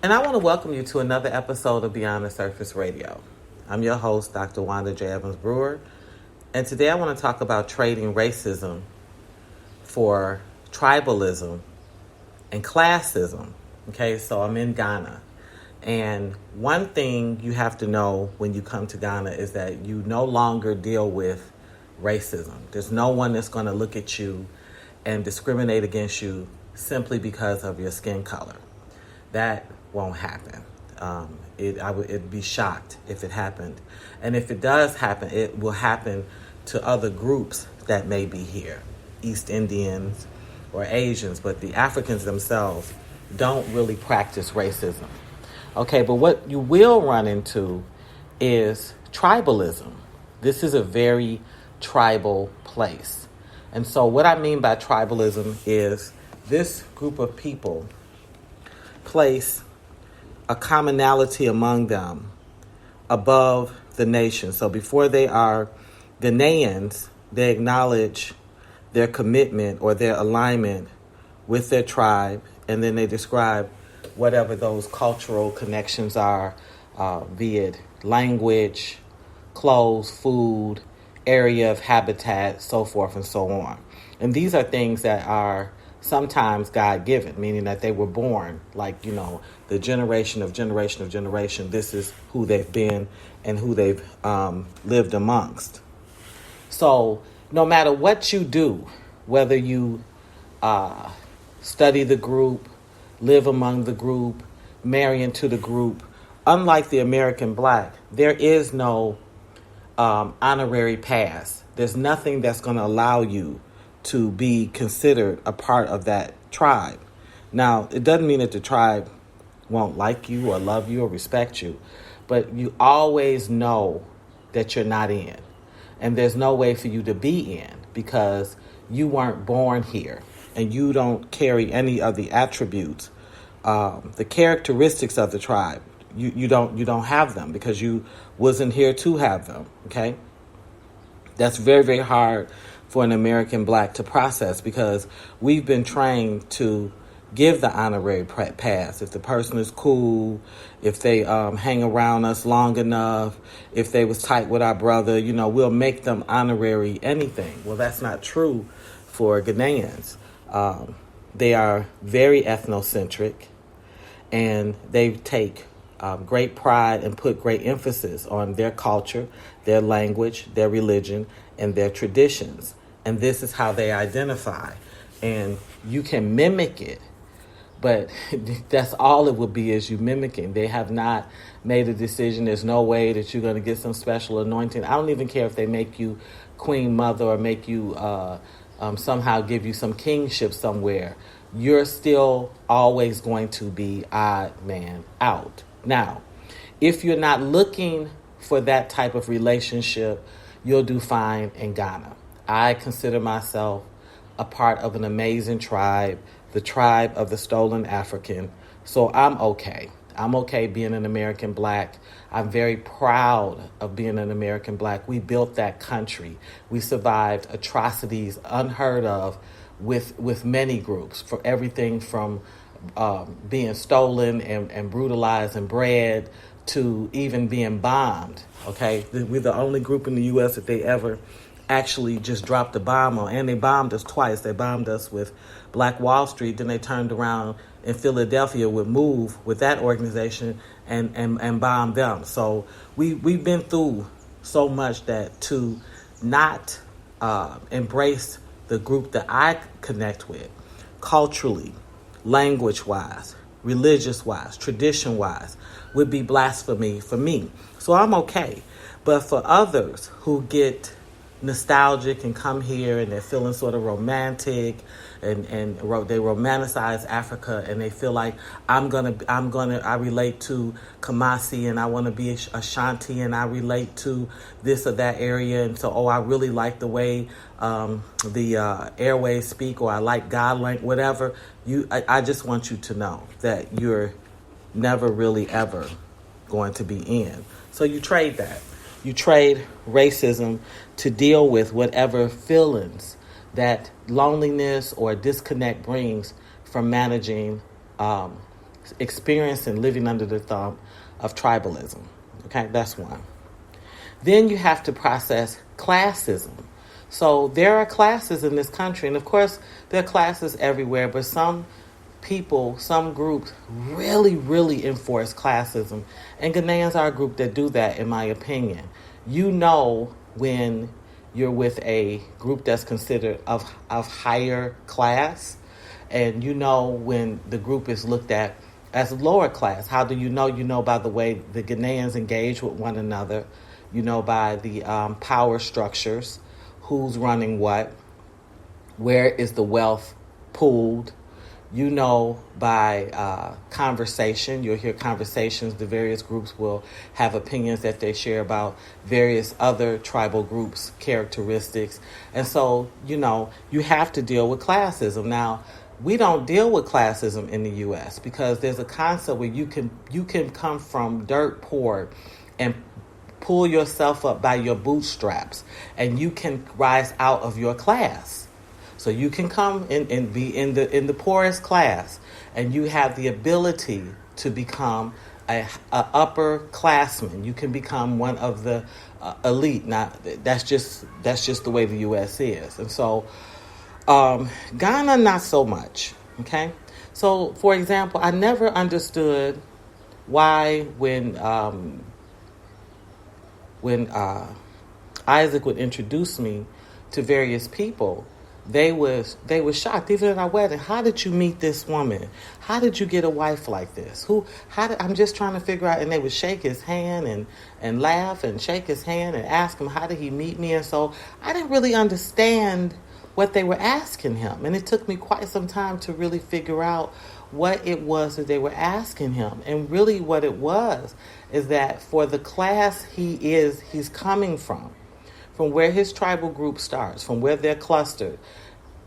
And I want to welcome you to another episode of Beyond the Surface Radio. I'm your host, Dr. Wanda J. Evans-Brewer, and today I want to talk about trading racism for tribalism and classism. Okay, so I'm in Ghana, and one thing you have to know when you come to Ghana is that you no longer deal with racism. There's no one that's going to look at you and discriminate against you simply because of your skin color. That won't happen. It'd be shocked if it happened. And if it does happen, it will happen to other groups that may be here, East Indians or Asians, but the Africans themselves don't really practice racism. Okay, but what you will run into is tribalism. This is a very tribal place. And so what I mean by tribalism is this group of people place a commonality among them above the nation. So before they are Ghanaians, they acknowledge their commitment or their alignment with their tribe, and then they describe whatever those cultural connections are, be it language, clothes, food, area of habitat, so forth and so on. And these are things that are sometimes God-given, meaning that they were born, like, the generation of generation, this is who they've been and who they've lived amongst. So no matter what you do, whether you study the group, live among the group, marry into the group, unlike the American black, there is no honorary pass. There's nothing that's going to allow you to be considered a part of that tribe. Now, it doesn't mean that the tribe won't like you or love you or respect you, but you always know that you're not in. And there's no way for you to be in because you weren't born here and you don't carry any of the attributes, the characteristics of the tribe. You don't have them because you wasn't here to have them, okay? That's very, very hard for an American black to process because we've been trained to give the honorary pass. If the person is cool, if they hang around us long enough, if they was tight with our brother, we'll make them honorary anything. Well, that's not true for Ghanaians. They are very ethnocentric, and they take great pride and put great emphasis on their culture, their language, their religion, and their traditions. And this is how they identify. And you can mimic it, but that's all it would be, is you mimicking. They have not made a decision. There's no way that you're going to get some special anointing. I don't even care if they make you queen mother or make you somehow give you some kingship somewhere. You're still always going to be odd man out. Now, if you're not looking for that type of relationship, you'll do fine in Ghana. I consider myself a part of an amazing tribe, the tribe of the stolen African. So I'm okay. I'm okay being an American black. I'm very proud of being an American black. We built that country. We survived atrocities unheard of with many groups, for everything from being stolen and brutalized and bred to even being bombed. Okay, we're the only group in the U.S. that they ever actually just dropped a bomb on, and they bombed us twice. They bombed us with Black Wall Street, then they turned around in Philadelphia with MOVE, with that organization, and bombed them. So we've been through so much that to not embrace the group that I connect with, culturally, language-wise, religious-wise, tradition-wise, would be blasphemy for me. So I'm okay. But for others who get nostalgic and come here and they're feeling sort of romantic and they romanticize Africa and they feel like I relate to Kumasi and I want to be Ashanti and I relate to this or that area, and so I really like the way the airways speak, or I like God like whatever. I just want you to know that you're never really ever going to be in. So you trade that. You trade racism to deal with whatever feelings that loneliness or disconnect brings from managing experiencing living under the thumb of tribalism. Okay, that's one. Then you have to process classism. So there are classes in this country, and of course there are classes everywhere, but some people, some groups really, really enforce classism. And Ghanaians are a group that do that, in my opinion. You know when you're with a group that's considered of higher class, and you know when the group is looked at as lower class. How do you know? You know by the way the Ghanaians engage with one another. You know by the power structures, who's running what, where is the wealth pooled. You know by conversation. You'll hear conversations. The various groups will have opinions that they share about various other tribal groups' characteristics. And so, you know, you have to deal with classism. Now, we don't deal with classism in the U.S. because there's a concept where you can come from dirt poor and pull yourself up by your bootstraps, and you can rise out of your class. So you can come and be in the poorest class, and you have the ability to become a upper classman. You can become one of the elite. Now that's just the way the U.S. is, and so Ghana not so much. Okay, so for example, I never understood why when Isaac would introduce me to various people, they were shocked, even at our wedding. How did you meet this woman? How did you get a wife like this? I'm just trying to figure out. And they would shake his hand and laugh and shake his hand and ask him, how did he meet me? And so I didn't really understand what they were asking him. And it took me quite some time to really figure out what it was that they were asking him. And really what it was is that for the class he's coming from where his tribal group starts, from where they're clustered,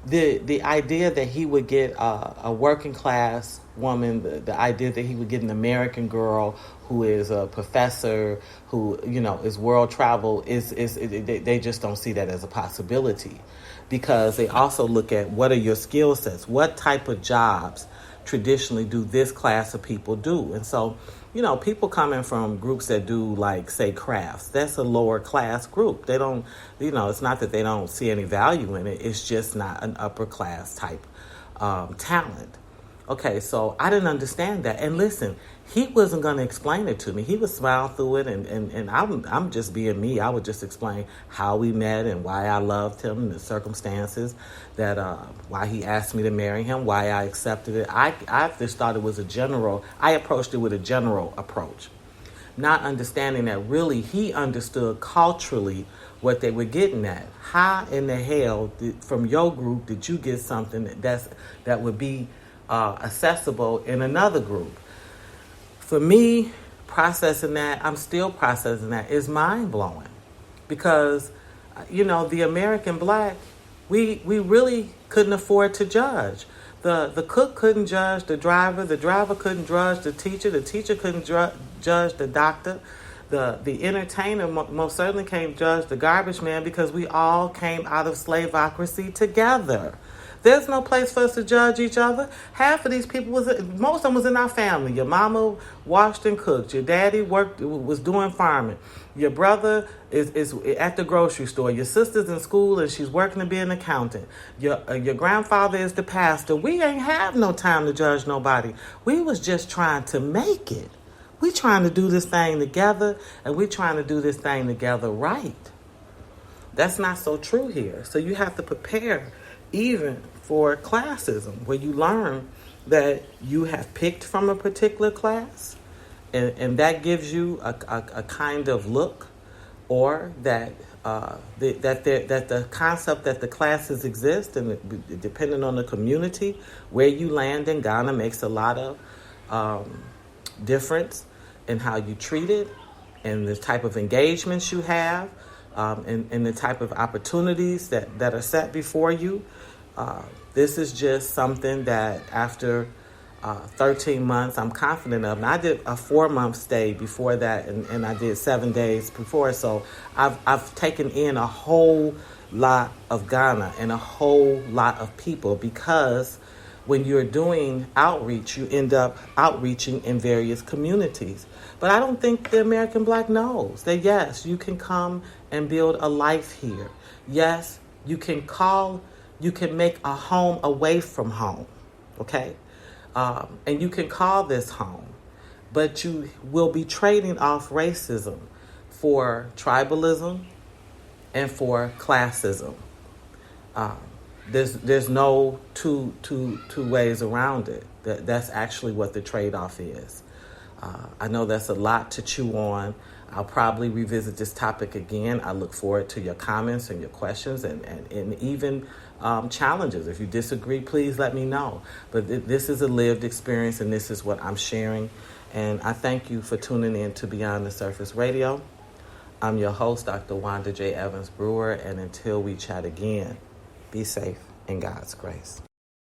the idea that he would get a working class woman, the idea that he would get an American girl who is a professor, who, you know, is world travel, they just don't see that as a possibility, because they also look at what are your skill sets, what type of jobs traditionally do this class of people do. And so, you know, people coming from groups that do, like, say, crafts, that's a lower class group. They don't, you know, it's not that they don't see any value in it. It's just not an upper class type talent. Okay, so I didn't understand that. And listen, he wasn't going to explain it to me. He would smile through it, and I'm just being me. I would just explain how we met and why I loved him and the circumstances that why he asked me to marry him, why I accepted it. I just thought it was I approached it with a general approach, not understanding that really he understood culturally what they were getting at. How in the hell from your group did you get something that would be accessible in another group? For me, processing that, I'm still processing that, is mind-blowing. Because, you know, the American black, we really couldn't afford to judge. The cook couldn't judge the driver couldn't judge the teacher couldn't judge the doctor. The entertainer most certainly can't judge the garbage man, because we all came out of slaveocracy together. There's no place for us to judge each other. Half of these people most of them was in our family. Your mama washed and cooked. Your daddy was doing farming. Your brother is at the grocery store. Your sister's in school and she's working to be an accountant. Your grandfather is the pastor. We ain't have no time to judge nobody. We was just trying to make it. We trying to do this thing together, and we trying to do this thing together right. That's not so true here. So you have to prepare even for classism, where you learn that you have picked from a particular class, and that gives you a kind of look, or that the concept that the classes exist, and depending on the community where you land in Ghana, makes a lot of difference in how you treat it, and the type of engagements you have, and the type of opportunities that are set before you. This is just something that after 13 months, I'm confident of. And I did a 4-month stay before that, and I did 7 days before. So I've taken in a whole lot of Ghana and a whole lot of people, because when you're doing outreach, you end up outreaching in various communities. But I don't think the American Black knows that, yes, you can come and build a life here. Yes, you can make a home away from home, okay? And you can call this home, but you will be trading off racism for tribalism and for classism. There's no two ways around it. That's actually what the trade-off is. I know that's a lot to chew on. I'll probably revisit this topic again. I look forward to your comments and your questions and even challenges. If you disagree, please let me know. But this is a lived experience, and this is what I'm sharing. And I thank you for tuning in to Beyond the Surface Radio. I'm your host, Dr. Wanda J. Evans-Brewer, and until we chat again, be safe in God's grace.